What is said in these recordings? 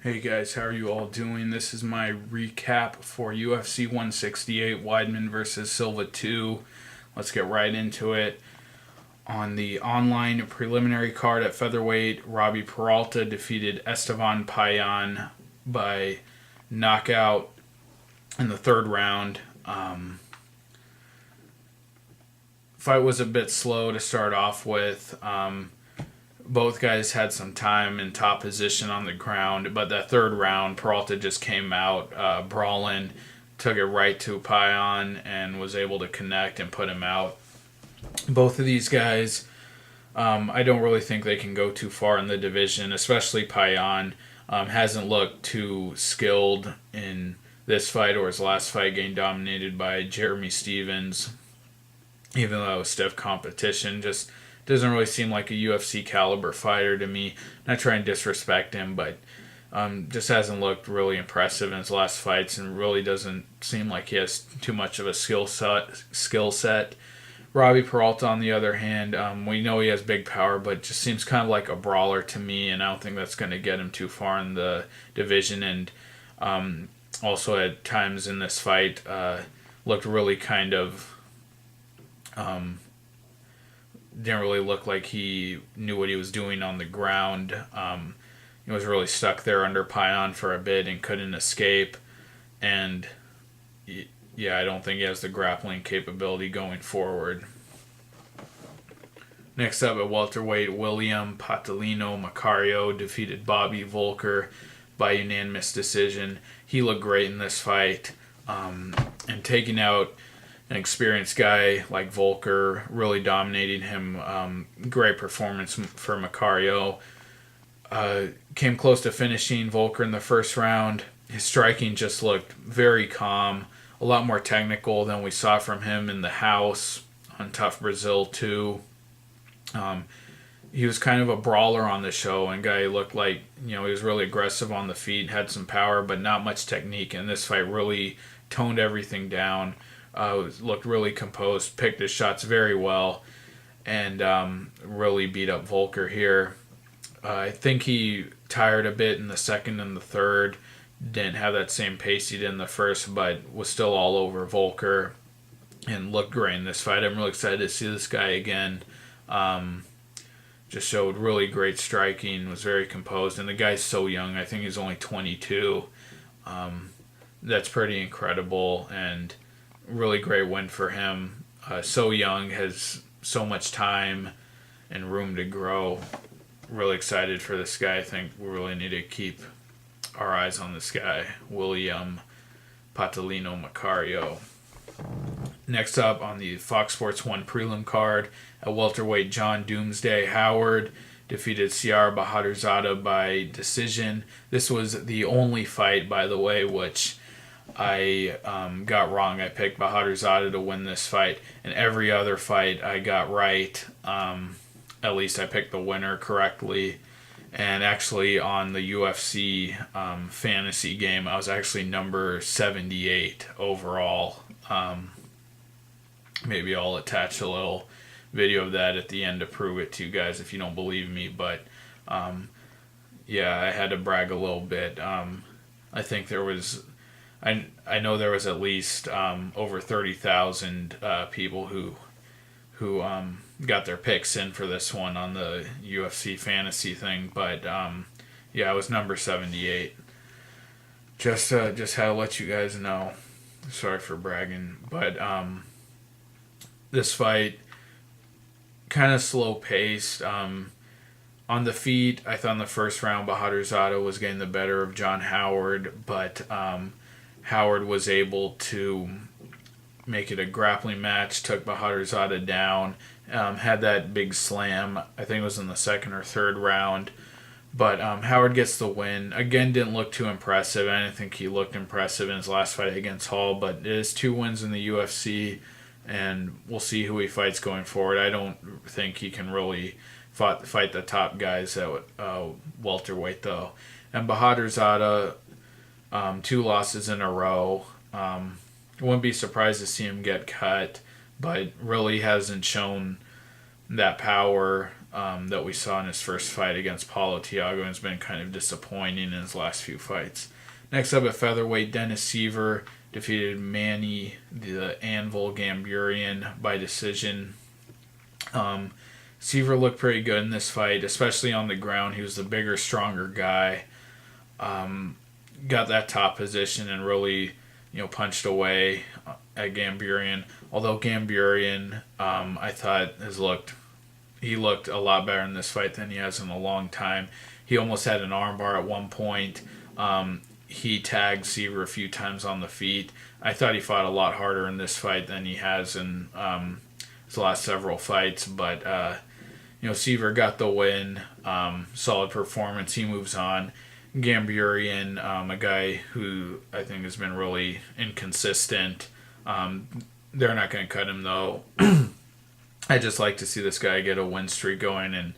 Hey guys, how are you all doing? This is my recap for UFC 168 Weidman versus Silva 2. Let's get right into it. On the online preliminary card at featherweight, Robbie Peralta defeated Estevan Payan by knockout in the third round. Fight was a bit slow to start off with. Both guys had some time in top position on the ground, but that third round, Peralta just came out brawling, took it right to Payan, and was able to connect and put him out. Both of these guys, I don't really think they can go too far in the division, especially Payan. Hasn't looked too skilled in this fight or his last fight, getting dominated by Jeremy Stevens, even though it was stiff competition. Just doesn't really seem like a UFC caliber fighter to me. Not trying to disrespect him, but just hasn't looked really impressive in his last fights, and really doesn't seem like he has too much of a skill set. Robbie Peralta, on the other hand, we know he has big power, but just seems kind of like a brawler to me, and I don't think that's going to get him too far in the division. And also at times in this fight, looked really kind of didn't really look like he knew what he was doing on the ground. He was really stuck there under Payan for a bit and couldn't escape. And yeah, I don't think he has the grappling capability going forward. Next up at welterweight, William Patalino Macario defeated Bobby Volker by unanimous decision. He looked great in this fight, and taking out an experienced guy like Volker, really dominating him. Great performance for Macario. Came close to finishing Volker in the first round. His striking just looked very calm, a lot more technical than we saw from him in the house on Tough Brazil 2. He was kind of a brawler on the show, and guy looked like, he was really aggressive on the feet, had some power, but not much technique. And this fight really toned everything down. Looked really composed, picked his shots very well, and really beat up Volker here. I think he tired a bit in the second and the third. Didn't have that same pace he did in the first, but was still all over Volker and looked great in this fight. I'm really excited to see this guy again. Just showed really great striking, was very composed, and the guy's so young. I think he's only 22. That's pretty incredible, and really great win for him. So young, has so much time and room to grow. Really excited for this guy. I think we really need to keep our eyes on this guy, William Patalino Macario. Next up on the Fox Sports 1 prelim card, at welterweight, John Doomsday Howard defeated Siyar Bahadurzada by decision. This was the only fight, by the way, which I got wrong. I picked Bahadurzada to win this fight, and every other fight I got right. At least I picked the winner correctly. And actually on the UFC fantasy game, I was actually number 78 overall. Maybe I'll attach a little video of that at the end to prove it to you guys if you don't believe me. But yeah, I had to brag a little bit. I think there was... I know there was at least over 30,000 people who got their picks in for this one on the UFC fantasy thing, but yeah, I was number 78. Just had to let you guys know. Sorry for bragging, but this fight kind of slow paced. On the feet, I thought in the first round Bahadurzada was getting the better of John Howard, but Howard was able to make it a grappling match, took Bahadurzada down, had that big slam. I think it was in the second or third round. But Howard gets the win. Again, didn't look too impressive. I didn't think he looked impressive in his last fight against Hall, but it is 2 wins in the UFC, and we'll see who he fights going forward. I don't think he can really fight the top guys at welterweight, though. And Bahadurzada, 2 losses in a row. Wouldn't be surprised to see him get cut, but really hasn't shown that power that we saw in his first fight against Paulo Thiago, and has been kind of disappointing in his last few fights. Next up at featherweight, Dennis Seaver defeated Manny the Anvil Gamburian by decision. Seaver looked pretty good in this fight, especially on the ground. He was the bigger, stronger guy. Got that top position and really, punched away at Gamburian. Although Gamburian, I thought he looked a lot better in this fight than he has in a long time. He almost had an armbar at one point. He tagged Seaver a few times on the feet. I thought he fought a lot harder in this fight than he has in his last several fights, but Seaver got the win. Solid performance. He moves on. Gamburian, a guy who I think has been really inconsistent. They're not going to cut him though. I just like to see this guy get a win streak going and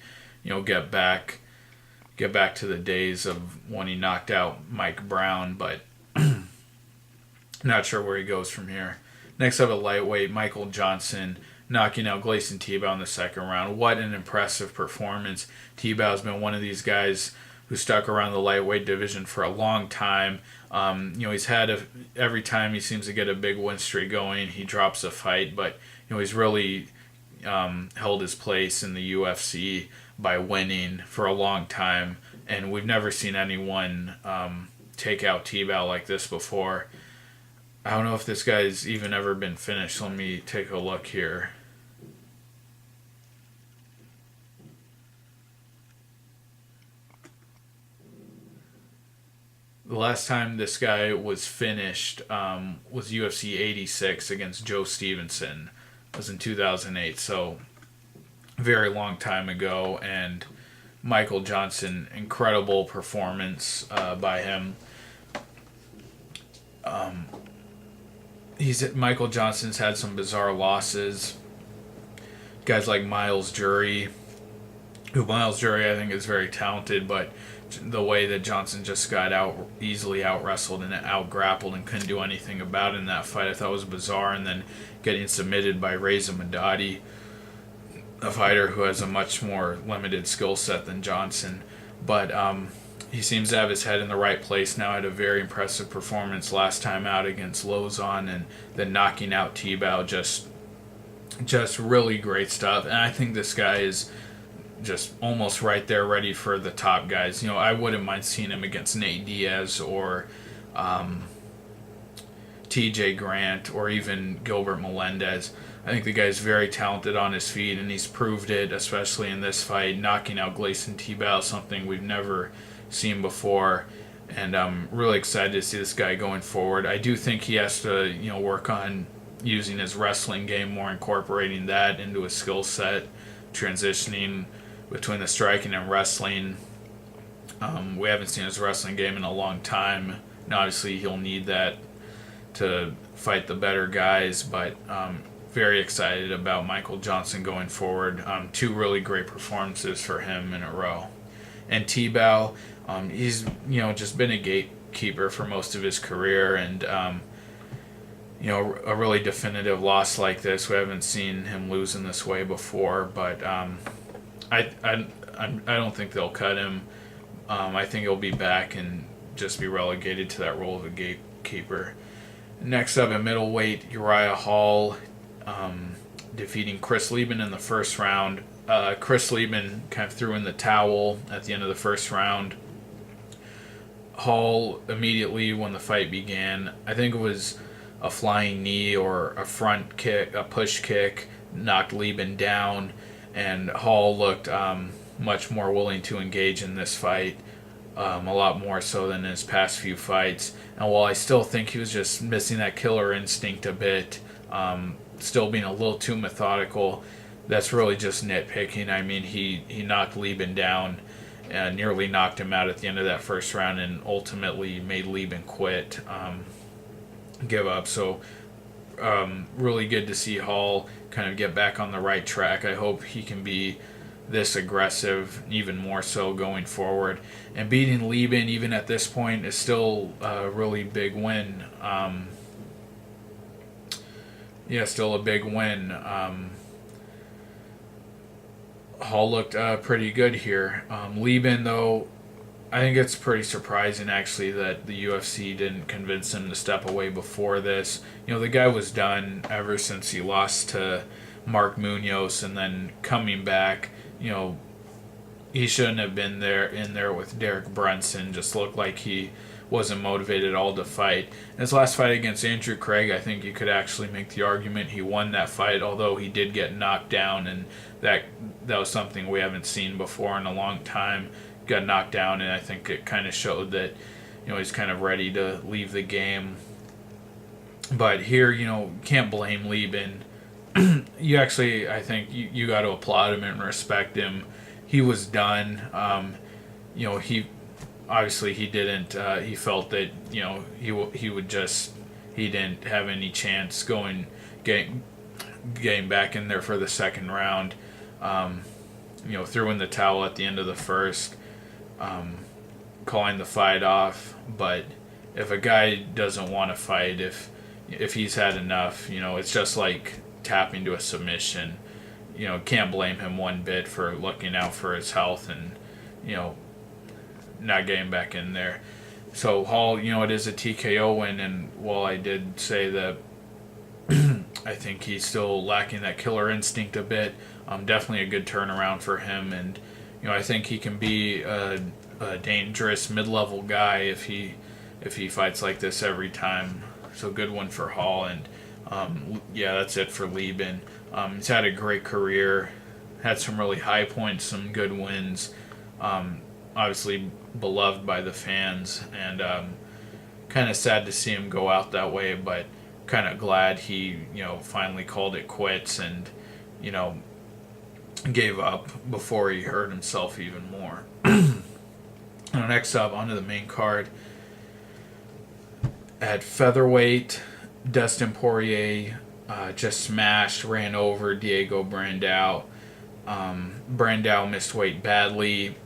get back to the days of when he knocked out Mike Brown, but not sure where he goes from here. Next up at lightweight, Michael Johnson knocking out Gleison Tibau in the second round. What an impressive performance. Tibau has been one of these guys who stuck around the lightweight division for a long time. He's had every time he seems to get a big win streak going, he drops a fight, but he's really held his place in the UFC by winning for a long time, and we've never seen anyone take out Tibau like this before. I don't know if this guy's even ever been finished. Let me take a look here. The last time this guy was finished was UFC 86 against Joe Stevenson. It was in 2008, so very long time ago. And Michael Johnson, incredible performance by him. Michael Johnson's had some bizarre losses. Guys like Miles Jury, I think is very talented, but the way that Johnson just got easily out wrestled and out grappled and couldn't do anything about it in that fight, I thought was bizarre. And then getting submitted by Reza Madadi, a fighter who has a much more limited skill set than Johnson, but he seems to have his head in the right place now. Had a very impressive performance last time out against Lozon, and then knocking out Tibau, just really great stuff. And I think this guy is just almost right there, ready for the top guys. I wouldn't mind seeing him against Nate Diaz or TJ Grant or even Gilbert Melendez. I think the guy's very talented on his feet, and he's proved it, especially in this fight, knocking out Gleison Tibau, something we've never seen before. And I'm really excited to see this guy going forward. I do think he has to, work on using his wrestling game more, incorporating that into his skill set, transitioning between the striking and wrestling. We haven't seen his wrestling game in a long time, and obviously he'll need that to fight the better guys, but very excited about Michael Johnson going forward. Two really great performances for him in a row. And Tibau, he's just been a gatekeeper for most of his career, and a really definitive loss like this, we haven't seen him lose in this way before, but I don't think they'll cut him. I think he'll be back and just be relegated to that role of a gatekeeper. Next up at middleweight, Uriah Hall defeating Chris Lieben in the first round. Chris Lieben kind of threw in the towel at the end of the first round. Hall immediately, when the fight began, I think it was a flying knee or a front kick, a push kick, knocked Lieben down, and Hall looked much more willing to engage in this fight, a lot more so than his past few fights. And while I still think he was just missing that killer instinct a bit, still being a little too methodical, that's really just nitpicking. I mean, he knocked Lieben down and nearly knocked him out at the end of that first round, and ultimately made Lieben quit, give up. So really good to see Hall kind of get back on the right track. I hope he can be this aggressive, even more so going forward. And beating Lieben, even at this point, is still a really big win. Still a big win. Hall looked pretty good here. Lieben, though, I think it's pretty surprising actually that the UFC didn't convince him to step away before this. The guy was done ever since he lost to Mark Munoz, and then coming back, he shouldn't have been in there with Derek Brunson. Just looked like he wasn't motivated at all to fight. In his last fight against Andrew Craig, I think you could actually make the argument he won that fight, although he did get knocked down, and that was something we haven't seen before in a long time. Got knocked down, and I think it kind of showed that he's kind of ready to leave the game. But here, can't blame Lieben. You actually, I think you got to applaud him and respect him. He was done. He obviously he didn't. He felt that he didn't have any chance getting back in there for the second round. Threw in the towel at the end of the first, calling the fight off. But if a guy doesn't want to fight, if he's had enough, it's just like tapping to a submission. Can't blame him one bit for looking out for his health and, not getting back in there. So Hall, it is a TKO win, and while I did say that I think he's still lacking that killer instinct a bit, definitely a good turnaround for him, and I think he can be a dangerous mid-level guy if he fights like this every time. So good one for Hall, and that's it for Lieben. He's had a great career, had some really high points, some good wins. Obviously beloved by the fans, and kind of sad to see him go out that way, but kind of glad he finally called it quits and gave up before he hurt himself even more. Next up, onto the main card. At featherweight, Dustin Poirier just ran over Diego Brandao. Brandao missed weight badly.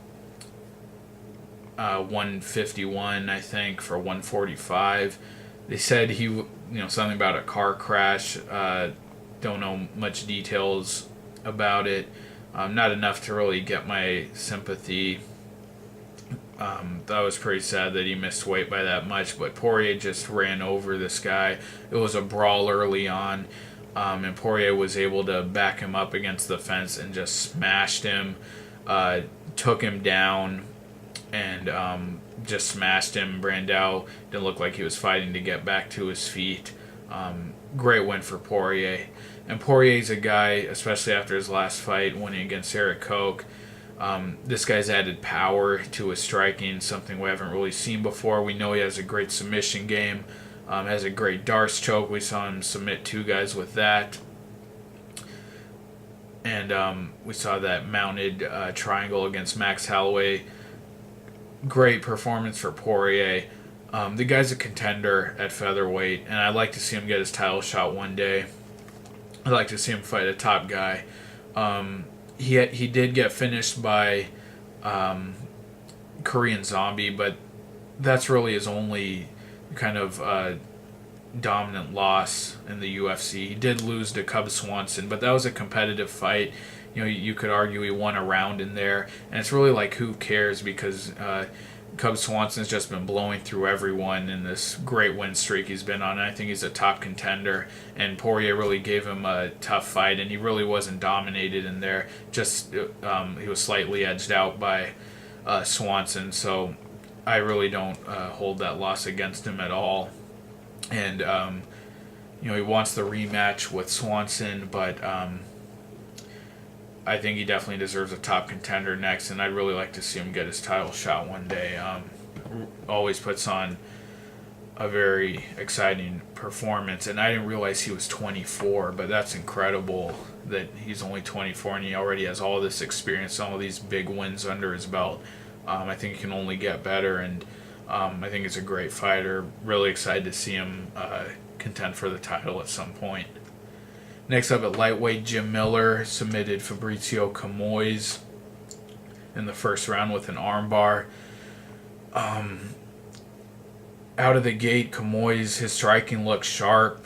151, I think, for 145. They said he, something about a car crash. Don't know much details about it. Not enough to really get my sympathy. That was pretty sad that he missed weight by that much, but Poirier just ran over this guy. It was a brawl early on, and Poirier was able to back him up against the fence and just smashed him, took him down, and just smashed him. Brandao didn't look like he was fighting to get back to his feet. Great win for Poirier. And Poirier's a guy, especially after his last fight, winning against Eric Koch. This guy's added power to his striking, something we haven't really seen before. We know he has a great submission game, has a great Darce choke. We saw him submit two guys with that. And we saw that mounted triangle against Max Holloway. Great performance for Poirier. The guy's a contender at featherweight, and I'd like to see him get his title shot one day. I'd like to see him fight a top guy. He did get finished by Korean Zombie, but that's really his only kind of dominant loss in the UFC. He did lose to Cub Swanson, but that was a competitive fight. You could argue he won a round in there, and it's really like, who cares, because Cub Swanson's just been blowing through everyone in this great win streak he's been on. And I think he's a top contender, and Poirier really gave him a tough fight, and he really wasn't dominated in there. Just he was slightly edged out by Swanson, so I really don't hold that loss against him at all. And he wants the rematch with Swanson, but I think he definitely deserves a top contender next, and I'd really like to see him get his title shot one day. Always puts on a very exciting performance, and I didn't realize he was 24, but that's incredible that he's only 24 and he already has all this experience, all these big wins under his belt. I think he can only get better, and I think he's a great fighter. Really excited to see him contend for the title at some point. Next up at lightweight, Jim Miller submitted Fabrizio Camoes in the first round with an armbar. Out of the gate, Camoes, his striking looked sharp.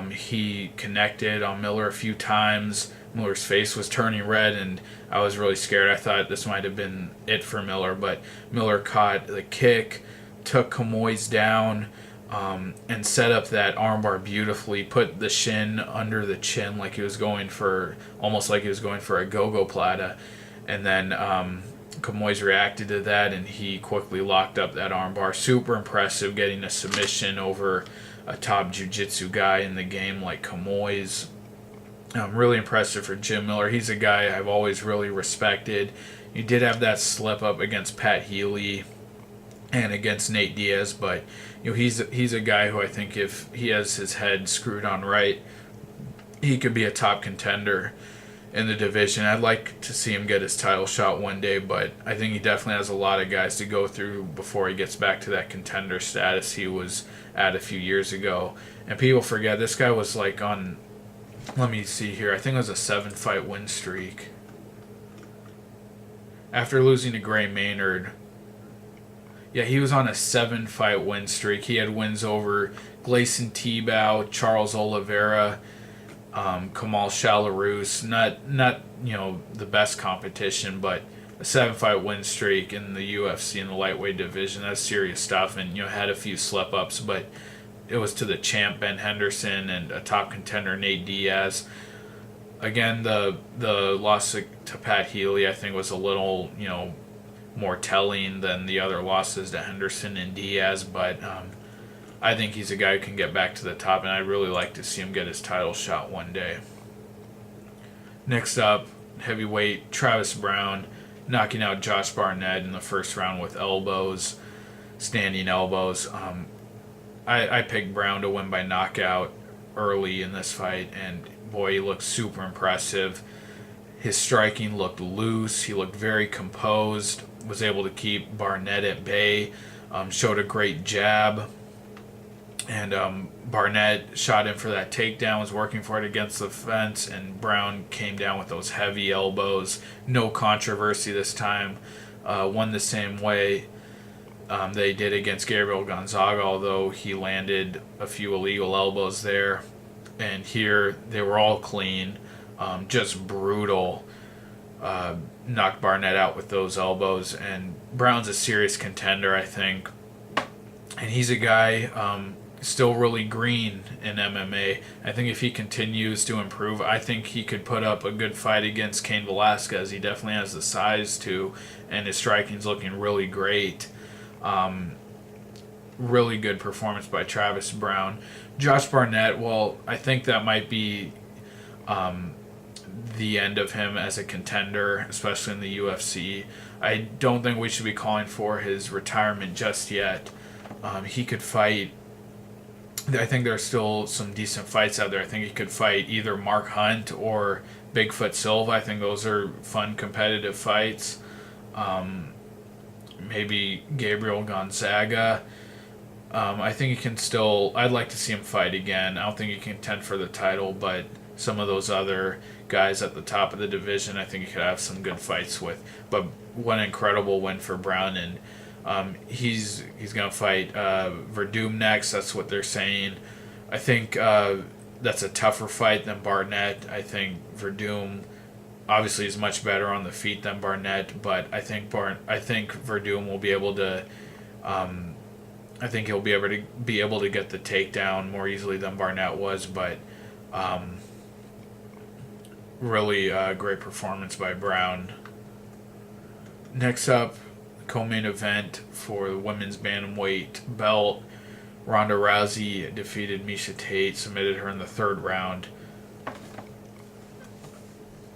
He connected on Miller a few times, Miller's face was turning red, and I was really scared. I thought this might have been it for Miller, but Miller caught the kick, took Camoys down, and set up that armbar beautifully. Put the shin under the chin like he was going for, almost like he was going for a go-go plata, and then Camoys reacted to that, and he quickly locked up that armbar. Super impressive, getting a submission over a top jiu-jitsu guy in the game like Camoys. Really impressive for Jim Miller. He's a guy I've always really respected. He did have that slip up against Pat Healy and against Nate Diaz, but he's a guy who I think if he has his head screwed on right, he could be a top contender in the division. I'd like to see him get his title shot one day, but I think he definitely has a lot of guys to go through before he gets back to that contender status he was at a few years ago. And people forget this guy was like on, let me see here, I think it was a 7-fight win streak. After losing to Gray Maynard, yeah, he was on a 7-fight win streak. He had wins over Gleison Tebow, Charles Oliveira, Kamal Shalarus. Not the best competition, but a 7-fight win streak in the UFC in the lightweight division. That's serious stuff. And had a few slip ups, but it was to the champ Ben Henderson and a top contender Nate Diaz. Again, the loss to Pat Healy I think was a little more telling than the other losses to Henderson and Diaz, but I think he's a guy who can get back to the top, and I'd really like to see him get his title shot one day. Next up, heavyweight Travis Brown knocking out Josh Barnett in the first round with elbows, standing elbows. I picked Brown to win by knockout early in this fight, and boy, he looked super impressive. His striking looked loose. He looked very composed, was able to keep Barnett at bay, showed a great jab, and Barnett shot in for that takedown, was working for it against the fence, and Brown came down with those heavy elbows. No controversy this time. Won the same way they did against Gabriel Gonzaga, although he landed a few illegal elbows there. And here they were all clean, just brutal. Knocked Barnett out with those elbows, and Brown's a serious contender, I think. And he's a guy still really green in MMA. I think if he continues to improve, I think he could put up a good fight against Cain Velasquez. He definitely has the size to, and his striking's looking really great. Really good performance by Travis Brown. Josh Barnett, well, I think that might be the end of him as a contender, especially in the UFC. I don't think we should be calling for his retirement just yet. He could fight. I think there are still some decent fights out there. I think he could fight either Mark Hunt or Bigfoot Silva. I think those are fun competitive fights. Maybe Gabriel Gonzaga. I think he can still. I'd like to see him fight again. I don't think he can contend for the title, but some of those other guys at the top of the division, I think he could have some good fights with. But what an incredible win for Brown, and he's going to fight Verdum next. That's what they're saying. I think that's a tougher fight than Barnett. I think Verdum obviously is much better on the feet than Barnett, but I think Verdum will be able to. I think he'll be able to get the takedown more easily than Barnett was, but really great performance by Brown. Next up, co-main event for the women's bantamweight belt. Ronda Rousey defeated Miesha Tate, submitted her in the third round.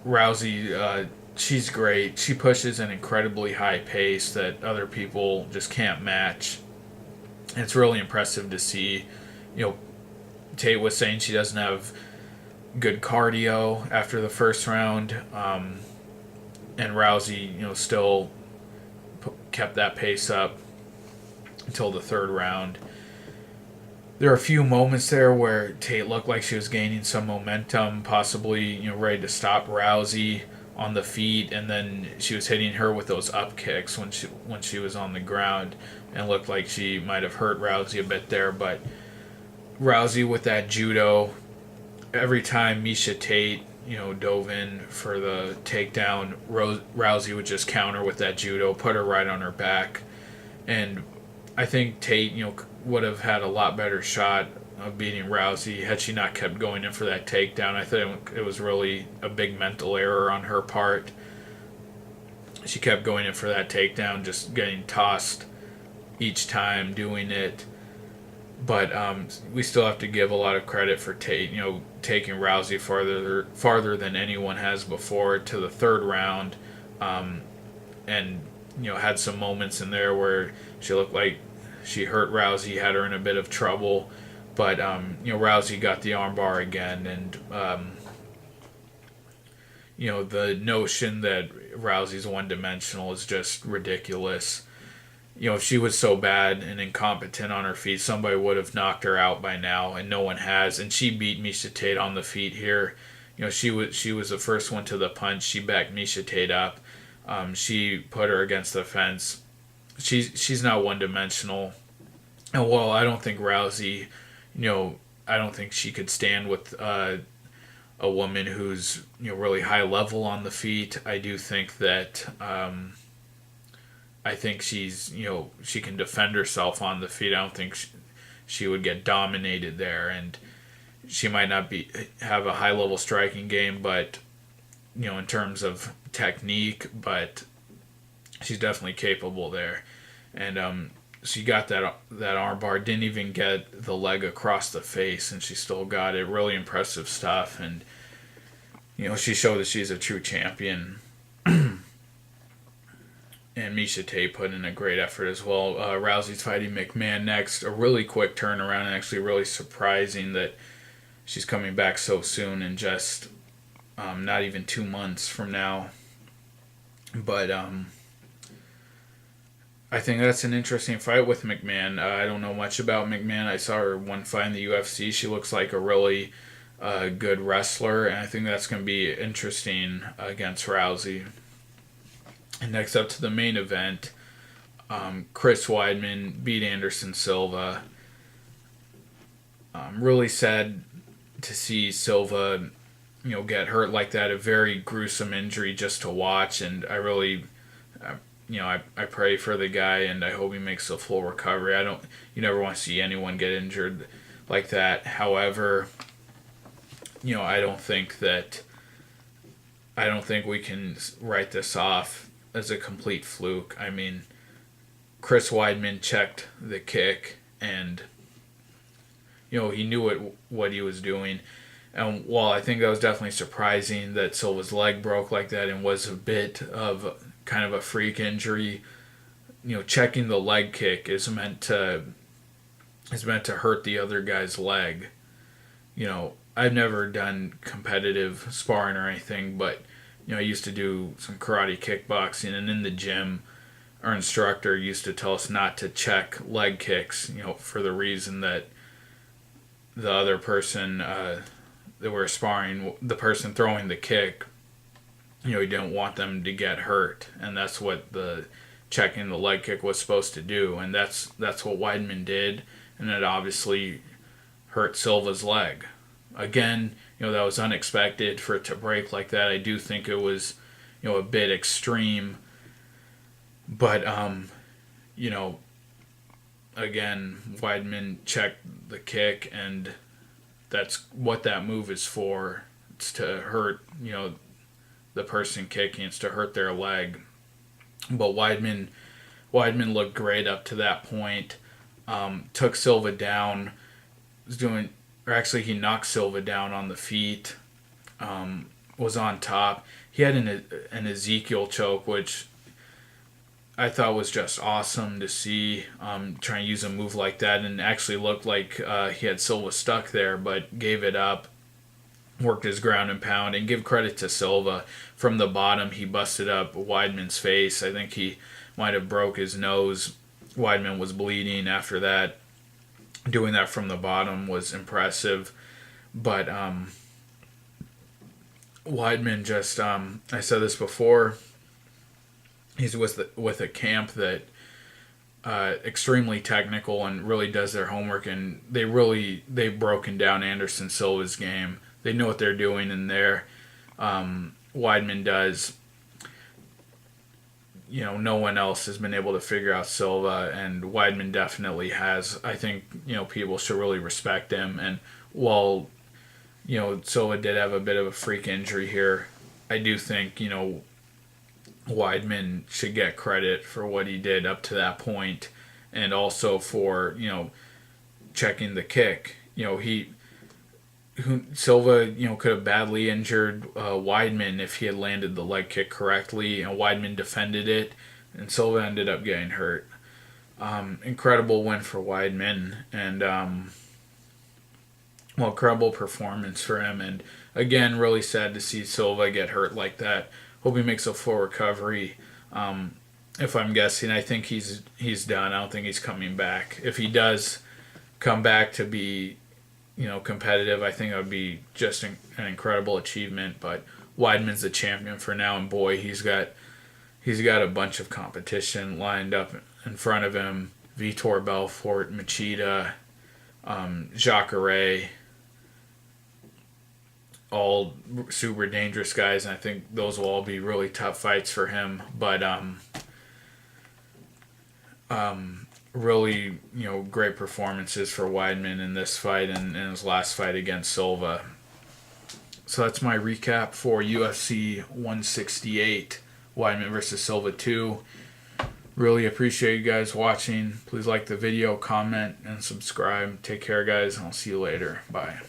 Rousey, she's great. She pushes an incredibly high pace that other people just can't match. It's really impressive to see. Tate was saying she doesn't have good cardio after the first round, and Rousey, still kept that pace up until the third round. There are a few moments there where Tate looked like she was gaining some momentum, possibly ready to stop Rousey on the feet, and then she was hitting her with those up kicks when she was on the ground, and looked like she might have hurt Rousey a bit there. But Rousey with that judo, every time Miesha Tate dove in for the takedown. Rousey would just counter with that judo, put her right on her back, and I think Tate, would have had a lot better shot of beating Rousey had she not kept going in for that takedown. I think it was really a big mental error on her part. She kept going in for that takedown, just getting tossed each time doing it. But we still have to give a lot of credit for Tate, taking Rousey farther than anyone has before to the third round, and had some moments in there where she looked like she hurt Rousey, had her in a bit of trouble, but Rousey got the armbar again, and the notion that Rousey's one-dimensional is just ridiculous. If she was so bad and incompetent on her feet, somebody would have knocked her out by now, and no one has. And she beat Miesha Tate on the feet here. She was the first one to the punch. She backed Miesha Tate up. She put her against the fence. She's not one-dimensional. And while I don't think Rousey, I don't think she could stand with a woman who's really high level on the feet. I do think that. I think she's, she can defend herself on the feet. I don't think she would get dominated there, and she might not have a high level striking game, but in terms of technique, but she's definitely capable there. And she got that armbar, didn't even get the leg across the face, and she still got it. Really impressive stuff, and she showed that she's a true champion. And Miesha Tate put in a great effort as well. Rousey's fighting McMahon next. A really quick turnaround, and actually really surprising that she's coming back so soon in just not even 2 months from now. But I think that's an interesting fight with McMahon. I don't know much about McMahon. I saw her one fight in the UFC. She looks like a really good wrestler, and I think that's going to be interesting against Rousey. And next up to the main event, Chris Weidman beat Anderson Silva. Really sad to see Silva, get hurt like that. A very gruesome injury just to watch, and I really, I pray for the guy, and I hope he makes a full recovery. You never want to see anyone get injured like that. However, I don't think we can write this off as a complete fluke. I mean, Chris Weidman checked the kick, and he knew what he was doing. And while I think that was definitely surprising that Silva's leg broke like that and was a bit of kind of a freak injury, checking the leg kick is meant to hurt the other guy's leg. I've never done competitive sparring or anything, but I used to do some karate kickboxing, and in the gym, our instructor used to tell us not to check leg kicks, for the reason that the other person that we're sparring, the person throwing the kick, he didn't want them to get hurt, and that's what the checking the leg kick was supposed to do, and that's what Weidman did, and it obviously hurt Silva's leg. Again, that was unexpected for it to break like that. I do think it was, a bit extreme. But, again, Weidman checked the kick, and that's what that move is for. It's to hurt, the person kicking. It's to hurt their leg. But Weidman looked great up to that point. Took Silva down. He knocked Silva down on the feet, was on top. He had an Ezekiel choke, which I thought was just awesome to see, trying to use a move like that, and actually looked like he had Silva stuck there, but gave it up, worked his ground and pound, and give credit to Silva. From the bottom, he busted up Weidman's face. I think he might have broke his nose. Weidman was bleeding after that. Doing that from the bottom was impressive, but Weidman just, I said this before, he's with a camp that extremely technical and really does their homework, and they've broken down Anderson Silva's game. They know what they're doing in there. Weidman does. No one else has been able to figure out Silva, and Weidman definitely has. I think, people should really respect him. And while, Silva did have a bit of a freak injury here, I do think, Weidman should get credit for what he did up to that point, and also for, checking the kick. Silva, could have badly injured Weidman if he had landed the leg kick correctly, and Weidman defended it, and Silva ended up getting hurt. Incredible win for Weidman, and incredible performance for him. And again, really sad to see Silva get hurt like that. Hope he makes a full recovery. If I'm guessing, I think he's done. I don't think he's coming back. If he does come back to be competitive, I think it would be just an incredible achievement. But Weidman's the champion for now, and boy, he's got a bunch of competition lined up in front of him. Vitor Belfort, Machida, Jacare, all super dangerous guys, and I think those will all be really tough fights for him. But really, great performances for Weidman in this fight and in his last fight against Silva. So that's my recap for UFC 168, Weidman versus Silva 2. Really appreciate you guys watching. Please like the video, comment, and subscribe. Take care, guys, and I'll see you later. Bye.